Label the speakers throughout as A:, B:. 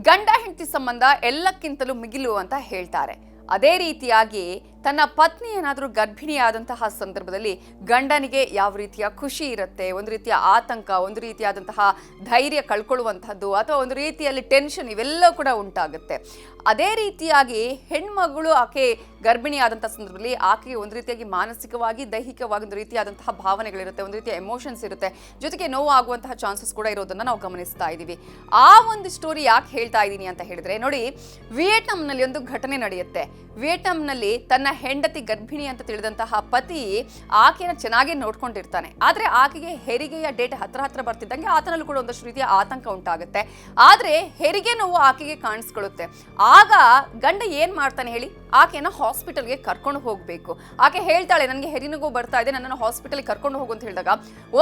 A: ಗಂಡ ಹೆಂಡತಿ ಸಂಬಂಧ ಎಲ್ಲಕ್ಕಿಂತಲೂ ಮಿಗಿಲು ಅಂತ ಹೇಳ್ತಾರೆ. ಅದೇ ರೀತಿಯಾಗಿ ತನ್ನ ಪತ್ನಿ ಏನಾದರೂ ಗರ್ಭಿಣಿಯಾದಂತಹ ಸಂದರ್ಭದಲ್ಲಿ ಗಂಡನಿಗೆ ಯಾವ ರೀತಿಯ ಖುಷಿ ಇರುತ್ತೆ, ಒಂದು ರೀತಿಯ ಆತಂಕ, ಒಂದು ರೀತಿಯಾದಂತಹ ಧೈರ್ಯ ಕಳ್ಕೊಳ್ಳುವಂಥದ್ದು ಅಥವಾ ಒಂದು ರೀತಿಯಲ್ಲಿ ಟೆನ್ಷನ್ ಇವೆಲ್ಲ ಕೂಡ ಉಂಟಾಗುತ್ತೆ. ಅದೇ ರೀತಿಯಾಗಿ ಹೆಣ್ಮಗಳು ಆಕೆ ಗರ್ಭಿಣಿಯಾದಂಥ ಸಂದರ್ಭದಲ್ಲಿ ಆಕೆಗೆ ಒಂದು ರೀತಿಯಾಗಿ ಮಾನಸಿಕವಾಗಿ ದೈಹಿಕವಾಗಿ ಒಂದು ರೀತಿಯಾದಂತಹ ಭಾವನೆಗಳಿರುತ್ತೆ, ಒಂದು ರೀತಿಯ ಎಮೋಷನ್ಸ್ ಇರುತ್ತೆ, ಜೊತೆಗೆ ನೋವು ಆಗುವಂತಹ ಚಾನ್ಸಸ್ ಕೂಡ ಇರೋದನ್ನು ನಾವು ಗಮನಿಸ್ತಾ ಇದ್ದೀವಿ. ಆ ಒಂದು ಸ್ಟೋರಿ ಯಾಕೆ ಹೇಳ್ತಾ ಇದ್ದೀನಿ ಅಂತ ಹೇಳಿದ್ರೆ, ನೋಡಿ, ವಿಯೆಟ್ನಾಂನಲ್ಲಿ ಒಂದು ಘಟನೆ ನಡೆಯುತ್ತೆ. ವಿಯೆಟ್ನಾಂನಲ್ಲಿ ತನ್ನ ಹೆಂಡತಿ ಗರ್ಭಿಣಿ ಅಂತ ತಿಳಿದಂತಹ ಪತಿ ಆಕೆಯನ್ನು ಚೆನ್ನಾಗಿ ನೋಡ್ಕೊಂಡಿರ್ತಾನೆ. ಆದರೆ ಆಕೆಗೆ ಹೆರಿಗೆಯ ಡೇಟ್ ಹತ್ರ ಬರ್ತಿದ್ದಂಗೆ ಆತನಲ್ಲೂ ಕೂಡ ಒಂದಷ್ಟು ರೀತಿಯ ಆತಂಕ ಉಂಟಾಗುತ್ತೆ. ಆದರೆ ಹೆರಿಗೆ ನೋವು ಆಕೆಗೆ ಕಾಣಿಸ್ಕೊಳ್ಳುತ್ತೆ. ಆಗ ಗಂಡ ಏನ್ ಮಾಡ್ತಾನೆ ಹೇಳಿ, ಆಕೆಯನ್ನು ಹಾಸ್ಪಿಟಲ್ಗೆ ಕರ್ಕೊಂಡು ಹೋಗಬೇಕು. ಆಕೆ ಹೇಳ್ತಾಳೆ, ನನಗೆ ಹೆರಿನಗು ಬರ್ತಾ ಇದೆ, ನನ್ನನ್ನು ಹಾಸ್ಪಿಟಲ್ಗೆ ಕರ್ಕೊಂಡು ಹೋಗು ಅಂತ ಹೇಳಿದಾಗ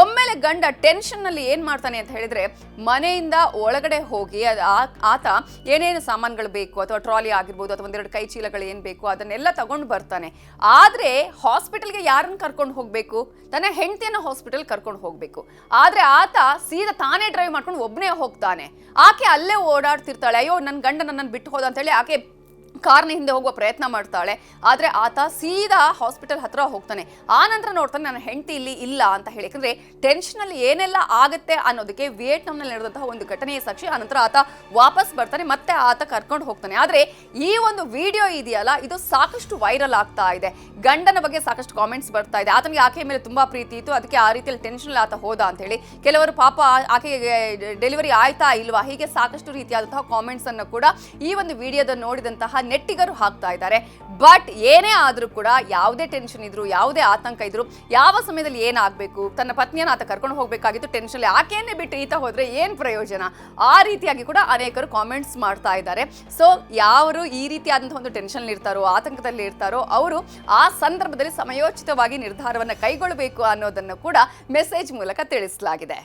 A: ಒಮ್ಮೆಲೆ ಗಂಡ ಟೆನ್ಷನ್ನಲ್ಲಿ ಏನು ಮಾಡ್ತಾನೆ ಅಂತ ಹೇಳಿದ್ರೆ, ಮನೆಯಿಂದ ಒಳಗಡೆ ಹೋಗಿ ಆತ ಏನೇನು ಸಾಮಾನುಗಳು ಬೇಕು ಅಥವಾ ಟ್ರಾಲಿ ಆಗಿರ್ಬೋದು ಅಥವಾ ಒಂದೆರಡು ಕೈ ಚೀಲಗಳು ಏನು ಬೇಕು ಅದನ್ನೆಲ್ಲ ತಗೊಂಡು ಬರ್ತಾನೆ. ಆದರೆ ಹಾಸ್ಪಿಟಲ್ಗೆ ಯಾರನ್ನು ಕರ್ಕೊಂಡು ಹೋಗಬೇಕು? ತನ್ನ ಹೆಂಡತಿಯನ್ನು ಹಾಸ್ಪಿಟಲ್ ಕರ್ಕೊಂಡು ಹೋಗಬೇಕು. ಆದರೆ ಆತ ಸೀದಾ ತಾನೇ ಡ್ರೈವ್ ಮಾಡ್ಕೊಂಡು ಒಬ್ಬನೇ ಹೋಗ್ತಾನೆ. ಆಕೆ ಅಲ್ಲೇ ಓಡಾಡ್ತಿರ್ತಾಳೆ, ಅಯ್ಯೋ ನನ್ನ ಗಂಡ ನನ್ನನ್ನು ಬಿಟ್ಟು ಹೋದ ಅಂತೇಳಿ ಆಕೆ ಕಾರ್ನ ಹಿಂದೆ ಹೋಗುವ ಪ್ರಯತ್ನ ಮಾಡ್ತಾಳೆ. ಆದರೆ ಆತ ಸೀದಾ ಹಾಸ್ಪಿಟಲ್ ಹತ್ರ ಹೋಗ್ತಾನೆ. ಆ ನಂತರ ನೋಡ್ತಾನೆ ನನ್ನ ಹೆಂಡತಿ ಇಲ್ಲಿ ಇಲ್ಲ ಅಂತ ಹೇಳಿ. ಯಾಕಂದ್ರೆ ಟೆನ್ಷನಲ್ಲಿ ಏನೆಲ್ಲ ಆಗುತ್ತೆ ಅನ್ನೋದಕ್ಕೆ ವಿಯೆಟ್ನಾಂನಲ್ಲಿ ನಡೆದಂತಹ ಒಂದು ಘಟನೆಯ ಸಾಕ್ಷಿ. ಆನಂತರ ಆತ ವಾಪಸ್ ಬರ್ತಾನೆ, ಮತ್ತೆ ಆತ ಕರ್ಕೊಂಡು ಹೋಗ್ತಾನೆ. ಆದರೆ ಈ ಒಂದು ವಿಡಿಯೋ ಇದೆಯಲ್ಲ, ಇದು ಸಾಕಷ್ಟು ವೈರಲ್ ಆಗ್ತಾ ಇದೆ. ಗಂಡನ ಬಗ್ಗೆ ಸಾಕಷ್ಟು ಕಾಮೆಂಟ್ಸ್ ಬರ್ತಾ ಇದೆ. ಆತನಿಗೆ ಆಕೆಯ ಮೇಲೆ ತುಂಬಾ ಪ್ರೀತಿ ಇತ್ತು, ಅದಕ್ಕೆ ಆ ರೀತಿಯಲ್ಲಿ ಟೆನ್ಷನ್ ಆತ ಹೋದ ಅಂತ ಹೇಳಿ. ಕೆಲವರು ಪಾಪ ಆಕೆಗೆ ಡೆಲಿವರಿ ಆಯ್ತಾ ಇಲ್ವಾ, ಹೀಗೆ ಸಾಕಷ್ಟು ರೀತಿಯಾದಂತಹ ಕಾಮೆಂಟ್ಸ್ ಅನ್ನು ಕೂಡ ಈ ಒಂದು ವಿಡಿಯೋದ ನೋಡಿದಂತಹ ನೆಟ್ಟಿಗರು ಹಾಕ್ತಾ ಇದ್ದಾರೆ. ಬಟ್ ಏನೇ ಆದ್ರೂ ಕೂಡ, ಯಾವುದೇ ಟೆನ್ಷನ್ ಇದ್ರು, ಯಾವುದೇ ಆತಂಕ ಇದ್ರು, ಯಾವ ಸಮಯದಲ್ಲಿ ಏನಾಗಬೇಕು, ತನ್ನ ಪತ್ನಿಯನ್ನು ಆತ ಕರ್ಕೊಂಡು ಹೋಗಬೇಕಾಗಿತ್ತು, ಟೆನ್ಷನ್ ಆಕೆಯನ್ನೇ ಬಿಟ್ಟು ಈತ ಹೋದ್ರೆ ಏನ್ ಪ್ರಯೋಜನ, ಆ ರೀತಿಯಾಗಿ ಕೂಡ ಅನೇಕರು ಕಾಮೆಂಟ್ಸ್ ಮಾಡ್ತಾ ಇದ್ದಾರೆ. ಸೊ ಯಾರು ಈ ರೀತಿಯಾದಂತಹ ಒಂದು ಟೆನ್ಷನ್ ಇರ್ತಾರೋ, ಆತಂಕದಲ್ಲಿ ಇರ್ತಾರೋ, ಅವರು ಆ ಸಂದರ್ಭದಲ್ಲಿ ಸಮಯೋಚಿತವಾಗಿ ನಿರ್ಧಾರವನ್ನು ಕೈಗೊಳ್ಳಬೇಕು ಅನ್ನೋದನ್ನು ಕೂಡ ಮೆಸೇಜ್ ಮೂಲಕ ತಿಳಿಸಲಾಗಿದೆ.